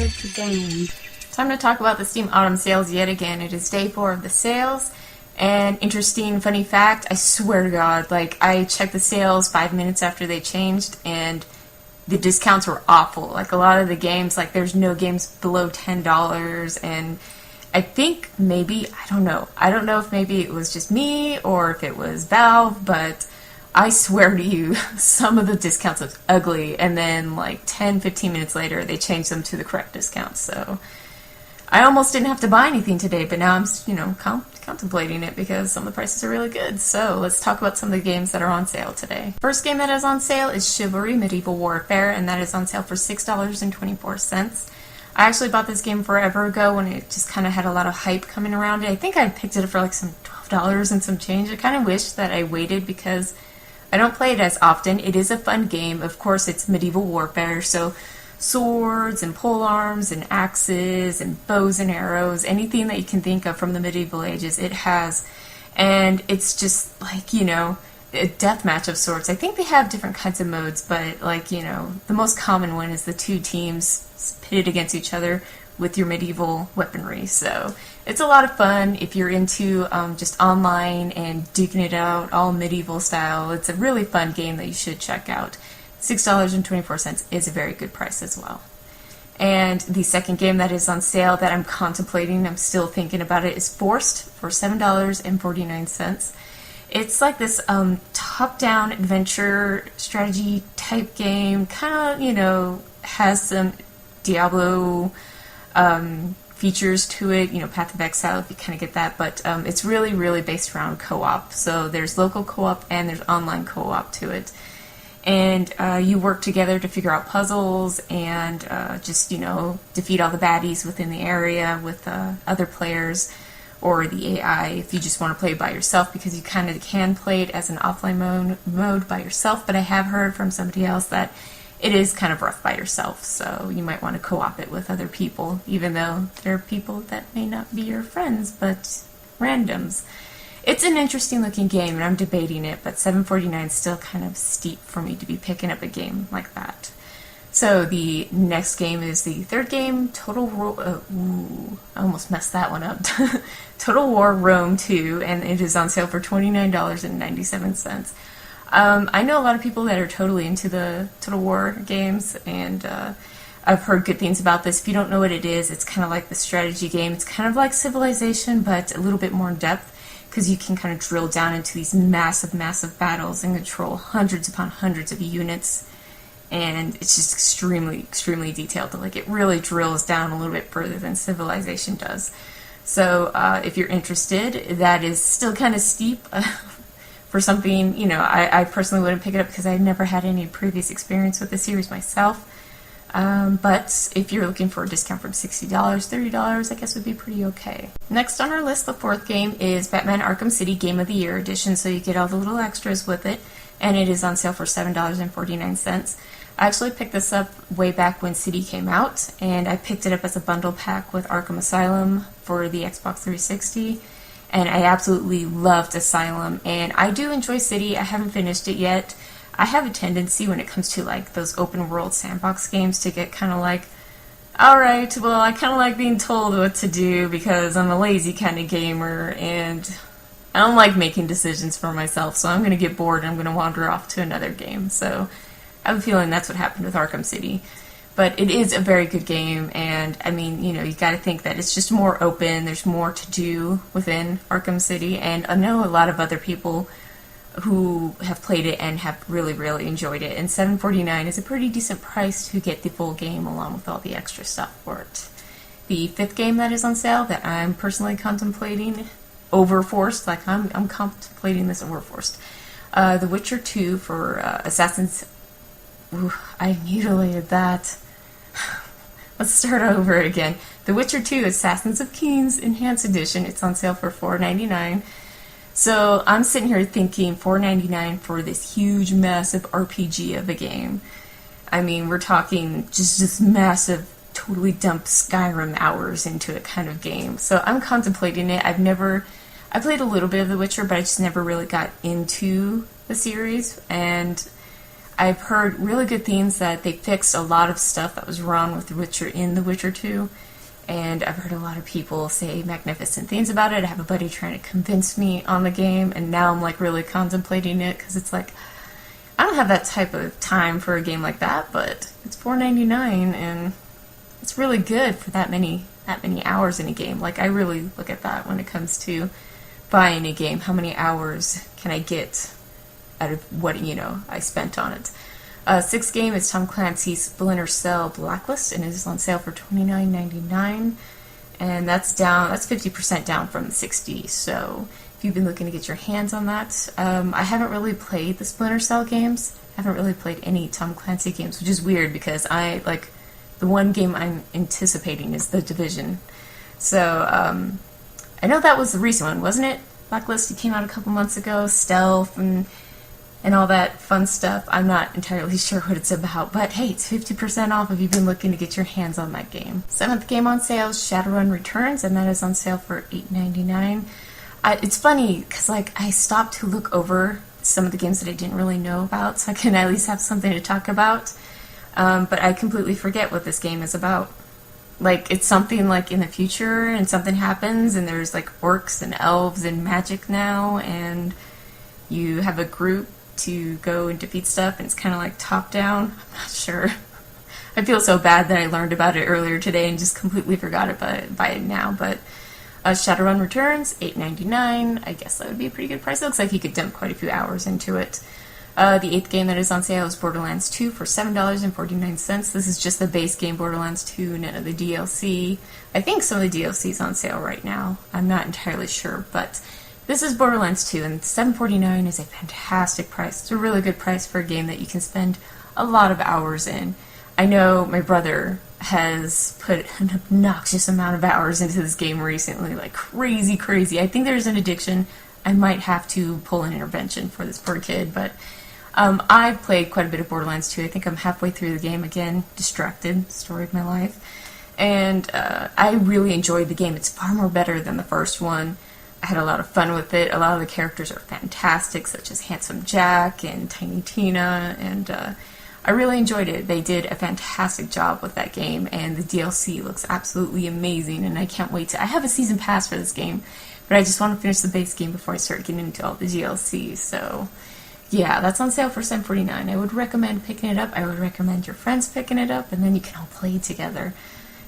VidjaGamez. Time to talk about the Steam Autumn sales yet again. It is day 4 of the sales. And interesting, funny fact, I swear to God, like, I checked the sales 5 minutes after they changed, and the discounts were awful. Like, a lot of the games, like, there's no games below $10, and I think maybe, I don't know if maybe it was just me, or if it was Valve, but I swear to you, some of the discounts looked ugly, and then, like, 10-15 minutes later, they changed them to the correct discounts, so I almost didn't have to buy anything today, but now I'm, contemplating it because some of the prices are really good. So let's talk about some of the games that are on sale today. First game that is on sale is Chivalry Medieval Warfare, and that is on sale for $6.24. I actually bought this game forever ago when it just kind of had a lot of hype coming around it. I think I picked it up for like some $12 and some change. I kind of wish that I waited because I don't play it as often. It is a fun game. Of course, it's medieval warfare, so swords and polearms and axes and bows and arrows, anything that you can think of from the medieval ages, it has. And it's just like, a deathmatch of sorts. I think they have different kinds of modes, but like, the most common one is the two teams pitted against each other with your medieval weaponry. So it's a lot of fun if you're into just online and duking it out, all medieval style. It's a really fun game that you should check out. $6.24 is a very good price as well. And the second game that is on sale that I'm contemplating, I'm still thinking about it, is Forced for $7.49. It's like this top-down adventure strategy type game, kind of, has some Diablo features to it, Path of Exile, if you kind of get that, but it's really, really based around co-op. So there's local co-op and there's online co-op to it. And you work together to figure out puzzles and just, defeat all the baddies within the area with other players or the AI if you just want to play by yourself, because you kind of can play it as an offline mode by yourself, but I have heard from somebody else that it is kind of rough by yourself, so you might want to co-op it with other people, even though there are people that may not be your friends, but randoms. It's an interesting looking game, and I'm debating it, but $7.49 is still kind of steep for me to be picking up a game like that. So the next game is the third game, Total War. I almost messed that one up. Total War Rome 2, and it is on sale for $29.97. I know a lot of people that are totally into the Total War games, and I've heard good things about this. If you don't know what it is, it's kind of like the strategy game. It's kind of like Civilization, but a little bit more in depth, because you can kind of drill down into these massive, massive battles and control hundreds upon hundreds of units, and it's just extremely, extremely detailed. Like, it really drills down a little bit further than Civilization does. So if you're interested, that is still kind of steep for something, I personally wouldn't pick it up because I've never had any previous experience with the series myself. But if you're looking for a discount from $60, $30, I guess would be pretty okay. Next on our list, the fourth game is Batman Arkham City Game of the Year Edition, so you get all the little extras with it, and it is on sale for $7.49. I actually picked this up way back when City came out, and I picked it up as a bundle pack with Arkham Asylum for the Xbox 360, and I absolutely loved Asylum, and I do enjoy City. I haven't finished it yet. I have a tendency when it comes to like those open world sandbox games to get kind of like, alright, well, I kind of like being told what to do because I'm a lazy kind of gamer and I don't like making decisions for myself, so I'm going to get bored and I'm going to wander off to another game. So I have a feeling that's what happened with Arkham City. But it is a very good game, and I mean, you got to think that it's just more open, there's more to do within Arkham City, and I know a lot of other people who have played it and have really, really enjoyed it. And $7.49 is a pretty decent price to get the full game along with all the extra stuff for it. The fifth game that is on sale that I'm personally contemplating over Forced, like I'm contemplating this over Forced. The Witcher 2 for Assassin's... Ooh, I mutilated that. Let's start over again. The Witcher 2 Assassins of Kings Enhanced Edition. It's on sale for $4.99. So I'm sitting here thinking $4.99 for this huge, massive RPG of a game. I mean, we're talking just massive, totally dumped Skyrim hours into a kind of game. So I'm contemplating it. I played a little bit of The Witcher, but I just never really got into the series. And I've heard really good things that they fixed a lot of stuff that was wrong with The Witcher in The Witcher 2. And I've heard a lot of people say magnificent things about it. I have a buddy trying to convince me on the game, and now I'm like really contemplating it because it's like, I don't have that type of time for a game like that, but it's $4.99 and it's really good for that many hours in a game. Like, I really look at that when it comes to buying a game. How many hours can I get out of what, I spent on it? Sixth game is Tom Clancys Splinter Cell Blacklist, and it is on sale for $29.99, and that's 50% down from the $60. So if you've been looking to get your hands on that, I haven't really played the Splinter Cell games. I haven't really played any Tom Clancy games, which is weird because the one game I'm anticipating is The Division. So I know that was the recent one, wasn't it? Blacklist, it came out a couple months ago, stealth and all that fun stuff. I'm not entirely sure what it's about, but hey, it's 50% off if you've been looking to get your hands on that game. Seventh game on sale is Shadowrun Returns, and that is on sale for $8.99. It's funny, because I stopped to look over some of the games that I didn't really know about, so I can at least have something to talk about, but I completely forget what this game is about. It's something in the future, and something happens, and there's orcs and elves and magic now, and you have a group to go and defeat stuff, and it's kind of top down. I'm not sure. I feel so bad that I learned about it earlier today and just completely forgot by it now, but Shadowrun Returns, $8.99. I guess that would be a pretty good price. It looks like you could dump quite a few hours into it. The eighth game that is on sale is Borderlands 2 for $7.49. This is just the base game, Borderlands 2, none of the DLC. I think some of the DLC is on sale right now. I'm not entirely sure, but this is Borderlands 2, and $7.49 is a fantastic price. It's a really good price for a game that you can spend a lot of hours in. I know my brother has put an obnoxious amount of hours into this game recently, crazy. I think there's an addiction. I might have to pull an intervention for this poor kid, but I've played quite a bit of Borderlands 2. I think I'm halfway through the game again, distracted, story of my life, and I really enjoyed the game. It's far more better than the first one. I had a lot of fun with it. A lot of the characters are fantastic, such as Handsome Jack and Tiny Tina, and I really enjoyed it. They did a fantastic job with that game, and the DLC looks absolutely amazing, and I can't wait to... I have a season pass for this game, but I just want to finish the base game before I start getting into all the DLC, so... yeah, that's on sale for $7.49. I would recommend picking it up. I would recommend your friends picking it up, and then you can all play together.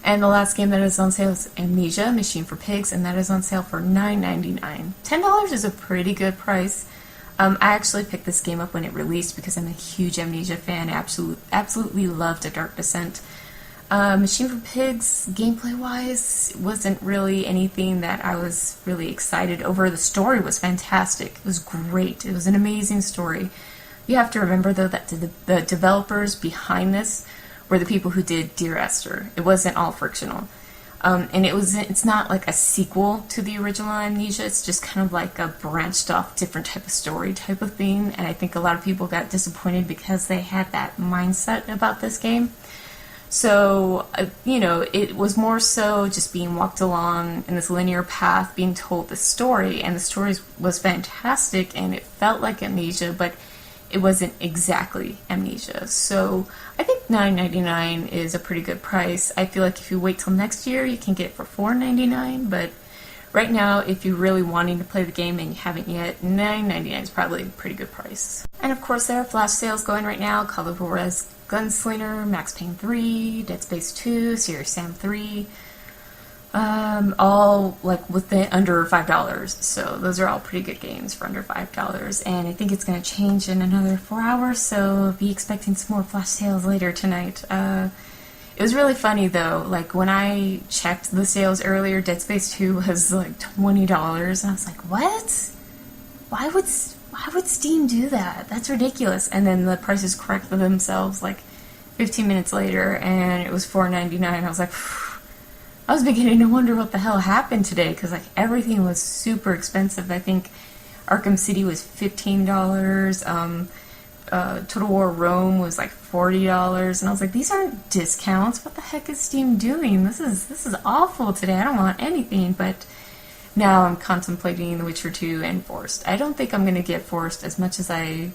And the last game that is on sale is Amnesia, Machine for Pigs, and that is on sale for $9.99. $10 is a pretty good price. I actually picked this game up when it released because I'm a huge Amnesia fan. I absolutely loved A Dark Descent. Machine for Pigs, gameplay-wise, wasn't really anything that I was really excited over. The story was fantastic. It was great. It was an amazing story. You have to remember, though, that the developers behind this were the people who did Dear Esther. It wasn't all frictional. And it's not like a sequel to the original Amnesia. It's just kind of like a branched off different type of story type of thing. And I think a lot of people got disappointed because they had that mindset about this game. So, it was more so just being walked along in this linear path, being told the story. And the story was fantastic, and it felt like Amnesia, but it wasn't exactly Amnesia. So I think $9.99 is a pretty good price. I feel like if you wait till next year, you can get it for $4.99, but right now, if you're really wanting to play the game and you haven't yet, $9.99 is probably a pretty good price. And of course, there are flash sales going right now. Call of Juarez Gunslinger, Max Payne 3, Dead Space 2, Serious Sam 3, all within under $5. So those are all pretty good games for under $5. And I think it's going to change in another 4 hours, so be expecting some more flash sales later tonight. It was really funny though, when I checked the sales earlier, Dead Space 2 was $20, and I was like, what? Why would Steam do that? That's ridiculous. And then the prices corrected themselves 15 minutes later, and it was $4.99. I was like, phew. I was beginning to wonder what the hell happened today, because everything was super expensive. I think Arkham City was $15. Total War Rome was $40, and I was like, these aren't discounts. What the heck is Steam doing? This is awful today. I don't want anything. But now I'm contemplating The Witcher 2 and Forced. I don't think I'm going to get Forced as much as I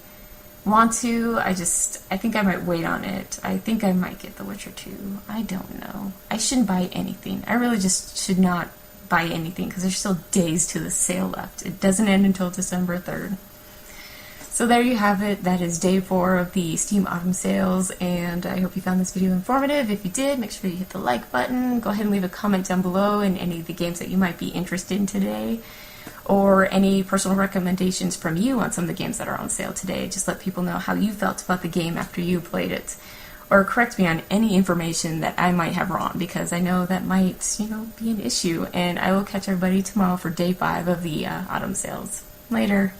want to. I think I might wait on it. I think I might get The Witcher 2. I don't know. I shouldn't buy anything. I really just should not buy anything because there's still days to the sale left. It doesn't end until December 3rd. So there you have it. That is day 4 of the Steam Autumn Sales, and I hope you found this video informative. If you did, make sure you hit the like button. Go ahead and leave a comment down below in any of the games that you might be interested in today, or any personal recommendations from you on some of the games that are on sale today. Just let people know how you felt about the game after you played it. Or correct me on any information that I might have wrong, because I know that might, be an issue. And I will catch everybody tomorrow for day 5 of the autumn sales. Later.